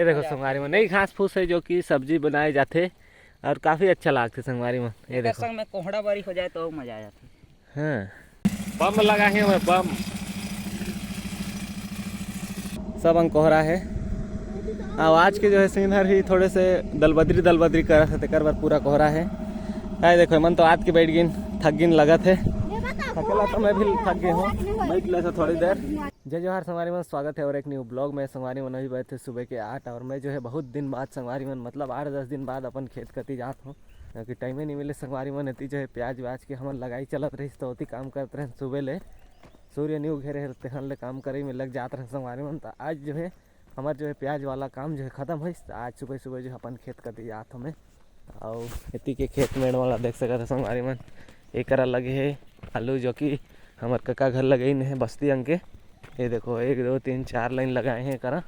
ये देखो संगवारी में नई घास फूस है जो कि सब्जी बनाए जाते और काफी अच्छा लगते संगवारी में। ये देखो संग में कोहड़ा बारी हो जाए तो मजा आ जाता है। हाँ बम लगा है मैं बम सब अंग कोहरा है। अब आज के जो है सीनर ही थोड़े से दलबदरी कर रहा था कर बार पूरा कोहरा है। आए देखो मन तो आज के बैठ गिन थक गिन लगा थे थकेला तो मैं भी थक गया हूँ बैठ ले था थोड़ी देर। जय जोहार संगवारी मन, स्वागत है और एक न्यू ब्लॉग में। संगवारी मन अभी बैठे सुबह के 8 और मैं जो है बहुत दिन बाद संगवारी मन मतलब 8-10 दिन बाद अपन खेत कती जात हूँ क्योंकि टाइम ही नहीं मिले। संगवारी मन इतनी जो है प्याज व्याज के हम लगाई चलत रही तो होती काम करते रहे सुबह ले सूर्य नहीं उगे रहे तेहन ले काम करे में लग जाते रहे संगवारी मन। तो आज जो है हमारे जो है प्याज वाला काम जो है ख़त्म हो तो आज सुबह सुबह जो अपन खेत कती जात हमें और इतनी के खेत में वाला देख सकते संगवारी मन एक लगे है आलू जो कि हमारे कका घर लगे है बस्ती अंग के। ये देखो 1 2 3 4 लाइन लगाए हैं करा।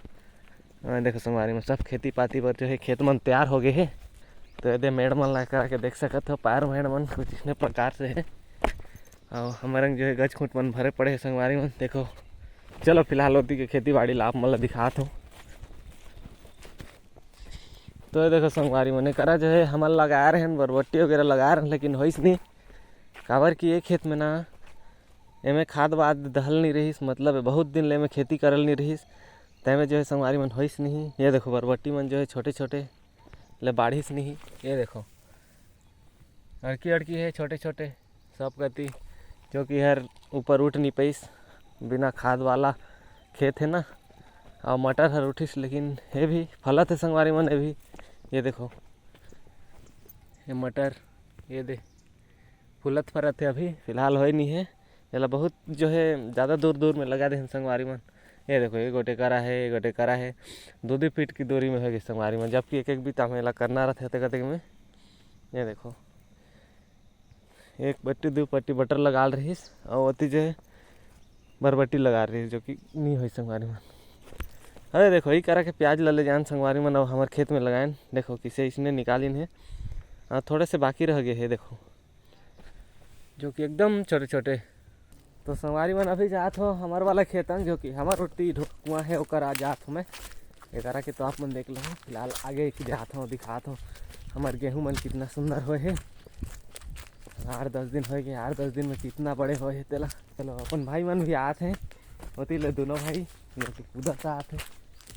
देखो संगवारी में सब खेती पाती पर जो है खेत मन तैयार हो गए है तो यदि मेड़ मन ला करा के देख सकते हो पैर मेड़ मन कुछ इस प्रकार से है और हमारे जो है गज खूट मन भरे पड़े है संगवारी मन। देखो चलो फिलहाल होती के खेती बाड़ी लाभ मतलब दिखात हूँ। तो ये देखो संगवारी मन करा जो है हम लगा रहे हैं बरबट्टी वगैरह लगा रहे हैं लेकिन होइस नहीं काबर कि ये खेत में ना एमे खाद वाद दहल नहीं रहीस मतलब बहुत दिन ले में खेती करल नहीं रहीस तैमें जो है संगवारी मन होइस नहीं। ये देखो बरबट्टी मन जो है छोटे छोटे ले बाढ़िस नहीं। ये देखो अड़की अड़की है छोटे छोटे सब गति जो कि हर ऊपर उठ नहीं पाइस बिना खाद वाला खेत है ना और मटर हर उठिस लेकिन ये भी फलत है संगवारी मन। ये भी ये देखो ये मटर ये दे फुलत फरत है अभी फिलहाल हो नहीं है ये बहुत जो है ज़्यादा दूर दूर में लगा दे संगवारी मन। ये देखो ये गोटे करा है ये गोटे करा है 2-2 फीट की दूरी में होगी संगवारी मन जबकि एक एक भी तामेला करना रहते कते में। ये देखो 1 पट्टी 2 पट्टी बटर लगा रहीस और अति जो है बरबट्टी लगा रही जो कि नहीं हुई संगवारी मन। अरे देखो ये करा के प्याज ले जान संगवारी मन और हमारे खेत में लगाएन देखो किसे इसने निकालिन है थोड़े से बाकी रह गए है देखो जो कि एकदम छोटे छोटे। तो संगवारी मन अभी जात हो हमार वाला खेतन जो कि हमार रोटी कुआं है ओकर आ जात हूँ मैं एकरा के तो आप मन देख लो फिलहाल आगे की जात हूँ दिखात हूँ हमार गेहूँ मन कितना सुंदर हुए है 8-10 दिन हो गए 8-10 दिन में कितना बड़े हुए है तेला। चलो अपन भाई मन भी आते हैं होती ले दोनों भाई जो कि कूदत आते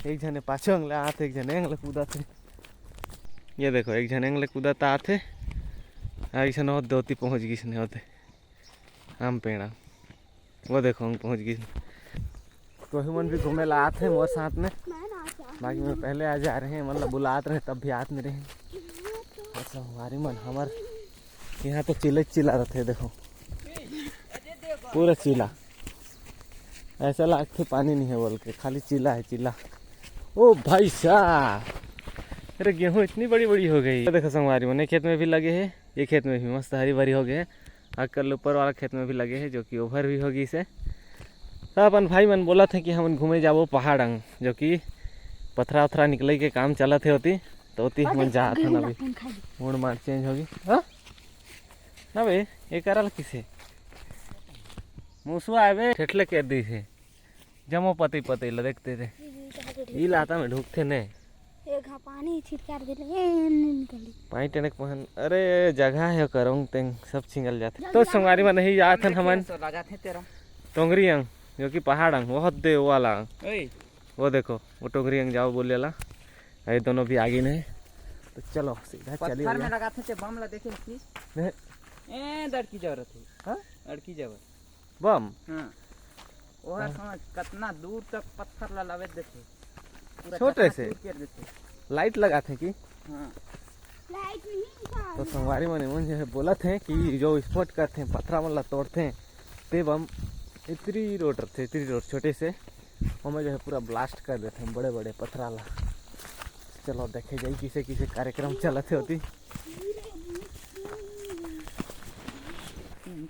एक जने पाछे अंगले आते एक जने अंगले कूदत है। ये देखो एक जने अंगले कूदत आते ऐसा न दोती पहुँच गई इसने होते आम पेड़ा वो देखो हम पहुँच गई। कोई मन भी घूमे ला आते हैं मोर साथ में बाकी में पहले आ जा रहे हैं मतलब बुलाते रहे तब भी आते नहीं रहे। अच्छा हमारी मन हमार यहाँ तो चिल्ला रहते देखो पूरा चिल्ला ऐसा लगते पानी नहीं है बोल के खाली चिल्ला है चिल्ला। ओ भाई साहब अरे गेहूँ इतनी बड़ी बड़ी हो गई। देखो संगवारी मन खेत में भी लगे है ये खेत में भी मस्त हरी भरी हो गए है कल ऊपर वाला खेत में भी लगे हैं जो कि ओवर भी होगी इसे। तो अपन भाई मन बोला थे कि हम घूमे जाबो पहाड़ अंग जो कि पथरा उथरा निकले के काम चला थे होती तो होती हम जा था ना अभी मूड मार चेंज होगी हाँ ना बे ये करल किसे मुसवा आवे ठेठले कर दी थे जमो पति पति ला देखते थे ई लाता में ढूकते ने पानी छिटकार दिले पानी टनक पहन अरे जगह है करंग तेंग सब छिंगल जाते। तो संगवारी में नहीं जाते हमन टोंगरी अंग जो कि पहाड़ अंग बहुत दे वाला वो देखो वो टोंगरी अंग जाओ बोले ला ये दोनों भी आगे नहीं तो चलो सीधा चलिए पत्थर में लगाते थे बम ला देखे प्लीज ए दड़की जरूरत है हां लड़की जरूरत बम हां वो समझ कितना दूर तक पत्थर ला लावे देते छोटे से लाइट लगाते कि हाँ लाइट नहीं था। तो संगवारी मन मुझे बोला थे कि जो स्पॉट करते हैं पत्थरा मन ला तोड़ते हैं ते बम इतनी रोड छोटे से हमें जो है पूरा ब्लास्ट कर देते हैं बड़े बड़े पत्थरा ला। चलो देखे जाए किसे किसे कार्यक्रम चलाते होती।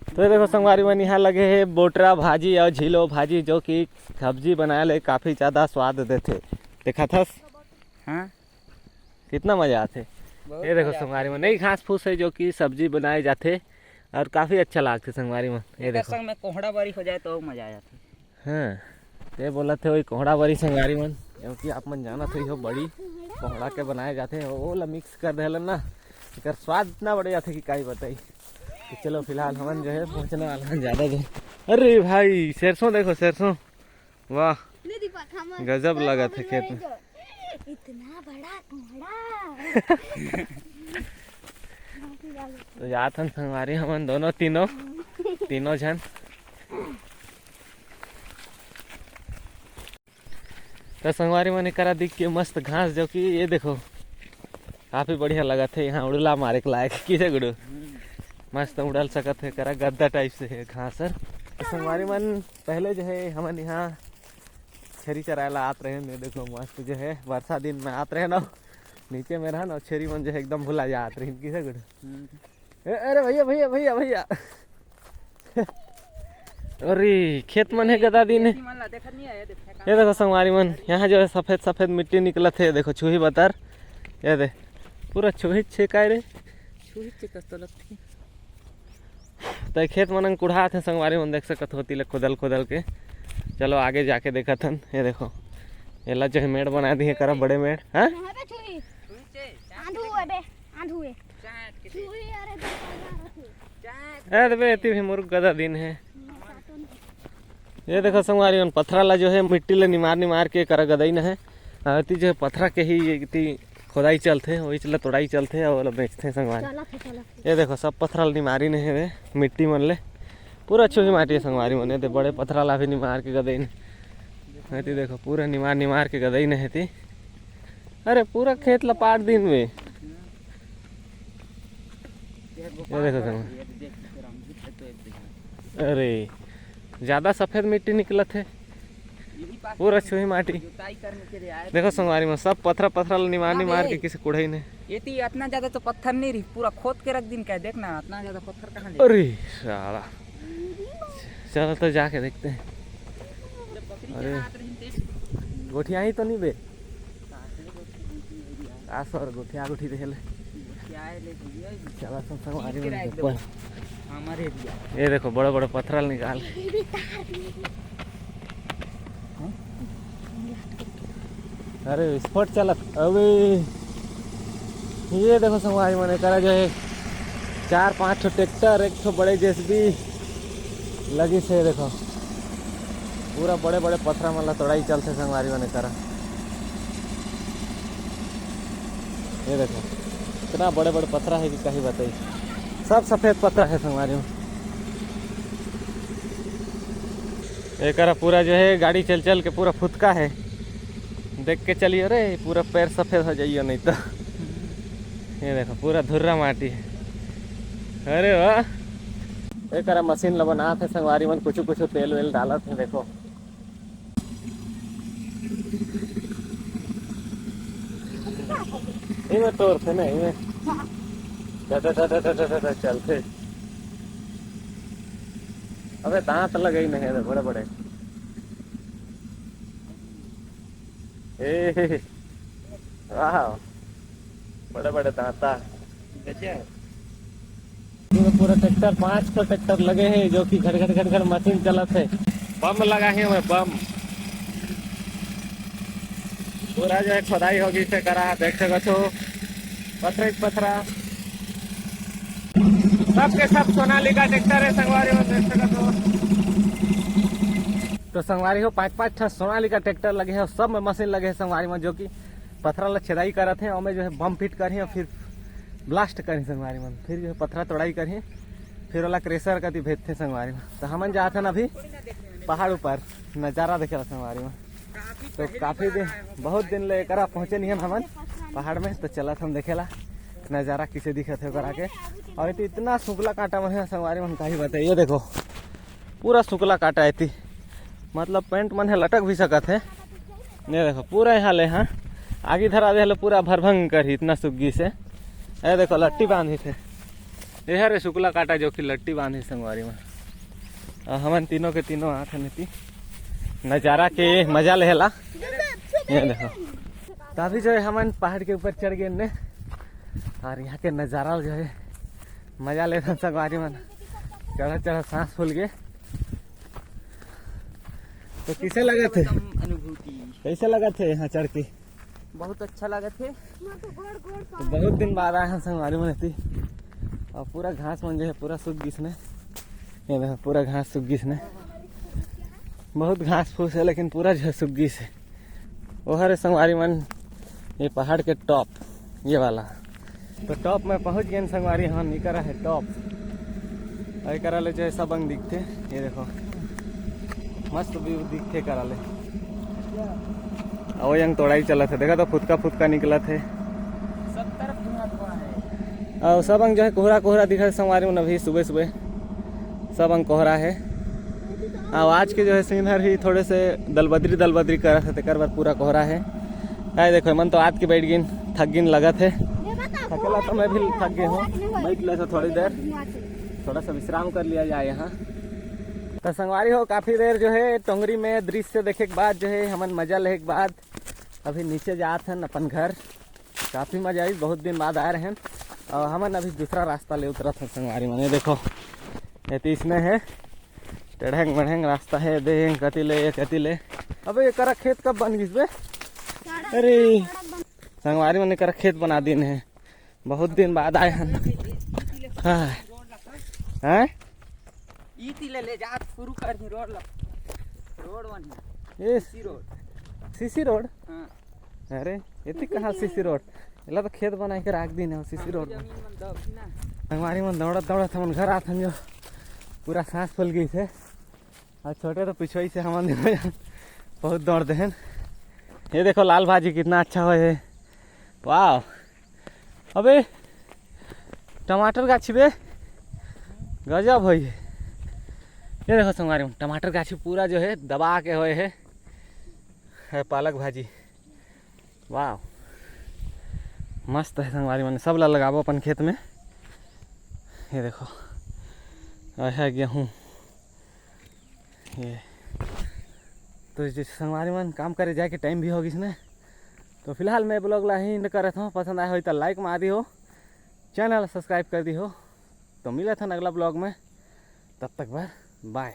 तो देखो संगवारी मन यहाँ लगे है बोटरा भाजी और झीलो भाजी जो कि सब्जी बनाए ले काफ़ी ज़्यादा स्वाद देते देखा था हाँ कितना मज़ा आते। ये देखो संगवारी में नई घास फूस है जो कि सब्जी बनाए जाते और काफ़ी अच्छा लगते संगवारी में। ये देखो संग में कोहड़ा बारी हो जाए तो मज़ा आ जाता हाँ ये बोला थे वही कोहड़ा बारी संगवारी मन क्योंकि आप मन जाना थे हो बड़ी कोहड़ा के बनाए जाते हैं वो ला मिक्स कर देलन ना एकर स्वाद इतना बढ़ जाते कि काई बताई। तो चलो फिलहाल हमन जो है पहुँचने वाला हैं ज़्यादा दूर। अरे भाई सरसों देखो सरसों, वाह गजब लगा था खेत में। इतना बड़ा कोहड़ा। तो जात हन संगवारी हमन दोनों तीनों जन। तो संगवारी मन करा दिख के मस्त घास जो कि ये देखो काफी बढ़िया लगा थे। यहाँ उड़ला मारे के लायक किसे गुड़ू मस्त उड़ल सकत है करा गद्दा टाइप से है घास सर। तो संगवारी मन पहले जो है हमन यहाँ छेरी चरायला आत रहे ने देखो मस्त जो है वर्षा दिन में आत रहे ना नीचे में रहन और छेरी मन जो है एकदम भुला जात रही किसे गुड़ू। अरे भैया भैया भैया भैया अरे खेत मन है गदा दिन है। ये देखो संगवारी मन यहाँ जो है सफेद सफेद मिट्टी निकलत है देखो छुही बतर ये दे पूरा छुही छेकाय रे तो खेत मन कुढ़ा थे संगवारी मन देख सकत होती ले खोदल खोदल के। चलो आगे जाके देखा थन ये देखो एला जो है मेड़ बना दी है करा बड़े मेड़। हाँ अरे भी मुर्ग गदा दिन है। ये देखो संगवारी मन पथरा ला जो है मिट्टी ले निमार के करा गदई न है अति जो है पथरा के ही इतनी खोदाई चलते वही चला तोड़ाई चलते और बेचते संगवारी। ये देखो सब पथरा निमारी नहीं है मिट्टी मन ले पूरा अच्छी माटी है संगवारी मन। ये बड़े पथरा ला भी निमार के गदई ने देखो पूरा निमार के गदई नहीं थी। अरे पूरा खेत ला पाट दिन में ये देखो संगवारी। अरे ज्यादा सफेद मिट्टी निकलत है पूरा छुही माटी देखो संगवारी में सब पथरा निमार के किसी कुढ़ई ने ये इतना ज्यादा तो पत्थर नहीं रही पूरा खोद के रख दिन क्या देखना इतना ज्यादा पत्थर कहाँ ले। अरे साला चलो तो जाके देखते हैं। अरे गोठिया ही तो नहीं बे और गोठिया गोठी देख ले चला संगवारी में ये देखो बड़े बड़े पत्थर निकाल अरे स्पॉट चलत अबे ये देखो संगवारी मैंने करा जो है 4-5 ठो ट्रैक्टर एक ठो बड़े जेसीबी लगी से देखो पूरा बड़े बड़े पत्थर मतलब तोड़ाई चलते संगवारी मैंने करा। ये देखो इतना बड़े बड़े पत्थर है कि कहीं बताई सब सफेद पत्थर है संगवारी में। एक पूरा जो है गाड़ी चल के पूरा फुटका है देख के चलिए रे पूरा पैर सफेद हो जाइए नहीं तो। ये देखो पूरा धुर्रा माटी है। अरे वाह एक मशीन ला बना थे संगवारी मन कुछ तेल वेल डाला थे देखो। इमे तोड़ थे ना इमे चलते अबे दांत लगे नहीं है बड़े बड़े वाह बड़े बड़े दांता पूरा ट्रैक्टर 5 तो ट्रैक्टर लगे हैं जो कि घर मशीन चलत है। बम लगा है मैं बम पूरा जो है खोदाई होगी से करा देख सको पथरा सबके सब सोनालिका ट्रैक्टर है संगवारी में देख सको। तो संगवारी हो 5-5 सोनालिका ट्रैक्टर लगे हैं सब में मशीन लगे हैं संगवारी में जो कि पथरा ला छेदाई करत हैं और में जो है बम फिट करी और फिर ब्लास्ट करी संगवारी में फिर जो है पथरा तोड़ाई करी फिर वाला क्रेशर कति भेजते संगवारी में। तो हमन जाते हैं अभी पहाड़ ऊपर नज़ारा देखे संगवारी में। तो काफी दिन बहुत दिन ले करा पहुँचे नहीं हमन पहाड़ में तो चला हम देखेला नज़ारा किसे दिखत है करा के। और इतना शुक्ला काटा मन है संगवारी मन का ही बताइए देखो पूरा शुक्ला काटा है मतलब पेंट मन है लटक भी सकत है। ये देखो पूरा यहाँ ले हाँ आगे धरा दे पूरा भरभंग कर इतना सुग्गी से। ये देखो लट्टी बांधी थे यह रे शुक्ला काटा जो कि लट्टी बांधी संगवारी में। हमन तीनों के तीनों आते नहीं नज़ारा के मजा लेला। ये देखो तभी जो है हमन पहाड़ के ऊपर चढ़ गए ने और यहाँ के नज़ारा जो है मजा ले संगवारी मन चढ़ा सांस फूल गए। तो किसे लगे थे बूटी। कैसे लगा थे यहाँ चढ़ के? बहुत अच्छा लगा थे। तो बहुत दिन बाद आए हैं संगवारी में रहती और पूरा घास मन जो है पूरा सूख गई इसने। ये देखो पूरा घास सूख गई इसने। बहुत घास फूस है लेकिन पूरा जो है सूख गई से। वो हरे संगवारी मन ये पहाड़ के टॉप ये वाला तो टॉप में पहुंच गए संगवारी। हाँ निकरा है टॉप और करा ले जो सब अंग दिखते। ये देखो मस्त व्यू दिखते करा ले। और यंग तोड़ाई चला था देखा तो फुदका फुदका निकला थे। सब तरफ धुआं धुआं है। और सब अंग जो है कोहरा कोहरा दिखा संगवारी में अभी सुबह सुबह सब अंग कोहरा है। और आज के जो है सीनर ही थोड़े से दलबदरी कर रहा था तेकर बाद पूरा कोहरा है। आए देखो मन तो आज के बैठ गिन थक गिन लगा थे। थकेला तो मैं भी थक गया हूँ। बैठ ले तो थोड़ी देर थोड़ा सा विश्राम कर लिया जाए यहाँ। तो संगवारी हो काफ़ी देर जो है टोंगरी में दृश्य देखे के बाद जो है हमन मजा ले के बाद अभी नीचे जाते हैं अपन घर। काफ़ी मजा आई बहुत दिन बाद आए रहे हैं और हमन अभी दूसरा रास्ता ले उतरा था संगवारी में। देखो ये इसमें है टेढ़ंग मढ़ंग रास्ता है देख कति ले। अबे ये करा खेत कब बन गई बे? अरे संगवारी में करा खेत बना दिन है बहुत दिन बाद आए हैं। हैं इती ले जा शुरू कर ही रोड बन ये रोड सीसी रोड। हां अरे इतनी कहाँ सीसी रोड इला तो खेत बना के रख दिन है सीसी रोड। जमीन में दब ना संगवारी में दौड़त हम घर आते हैं जो पूरा सांस फूल गई थे और छोटे तो पिछुई से हम बहुत दौड़ते हैं। ये देखो लाल भाजी कितना अच्छा हुआ है। वाह अबे टमाटर गाछी बे गजब हो। ये देखो संगवारी में टमाटर गाछी पूरा जो है दबा के हुए है पालक भाजी। वाह मस्त है संगवारी मन सब ला लगाबो अपन खेत में। ये देखो है गेहूँ ये तो जैसे संगवारी मन काम करे जाए के टाइम भी होगी इसने। तो फिलहाल मैं ब्लॉग ला ही कर रहा हूँ। पसंद आया हो तो लाइक मार दी हो चैनल सब्सक्राइब कर दी हो। तो मिले था अगला ब्लॉग में तब तक बाय।